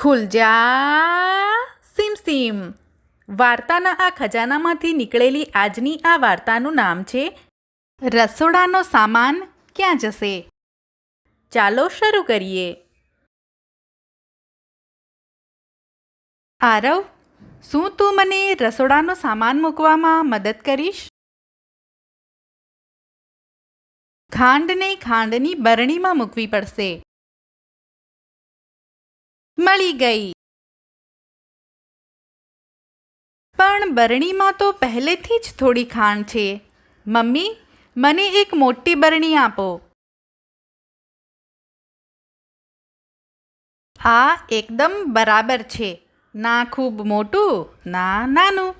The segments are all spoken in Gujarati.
ખુલ જા સીમ વાર્તાના આ ખજાનામાંથી નીકળેલી આજની આ વાર્તાનું નામ છે રસોડાનો સામાન ક્યાં જશે. ચાલો શરૂ કરીએ. આરવ, શું તું મને રસોડાનો સામાન મૂકવામાં મદદ કરીશ? ખાંડને ખાંડની બરણીમાં મૂકવી પડશે. મળી ગઈ. પણ બરણીમાં તો પહેલેથી જ થોડી ખાંડ છે. મમ્મી, મને એક મોટી બરણી આપો. આ એકદમ બરાબર છે. ના ખૂબ મોટું, ના નાનું,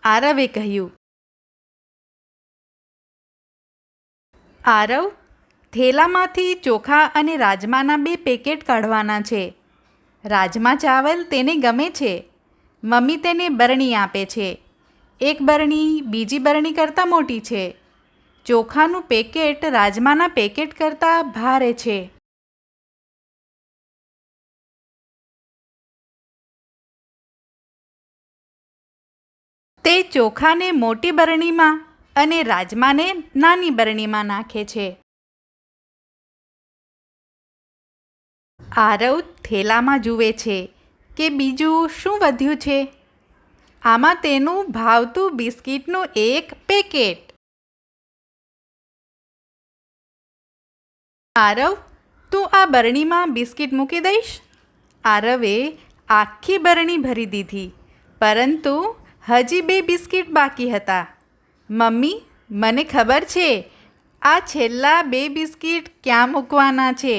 આરવે કહ્યું. આરવ, થેલામાંથી ચોખા અને રાજમાના 2 પેકેટ કાઢવાના છે. રાજમા ચાવલ તેને ગમે છે. મમ્મી તેને બરણી આપે છે. એક બરણી બીજી બરણી કરતાં મોટી છે. ચોખાનું પેકેટ રાજમાના પેકેટ કરતાં ભારે છે. તે ચોખાને મોટી બરણીમાં અને રાજમાને નાની બરણીમાં નાખે છે. આરવ થેલામાં જુએ છે કે બીજું શું વધ્યું છે. આમાં તેનું ભાવતું બિસ્કિટનું એક પેકેટ. આરવ, તું આ બરણીમાં બિસ્કિટ મૂકી દઈશ? આરવે આખી બરણી ભરી દીધી, પરંતુ હજી 2 બિસ્કિટ બાકી હતા. મમ્મી, મને ખબર છે આ છેલ્લા 2 બિસ્કિટ ક્યાં મૂકવાના છે.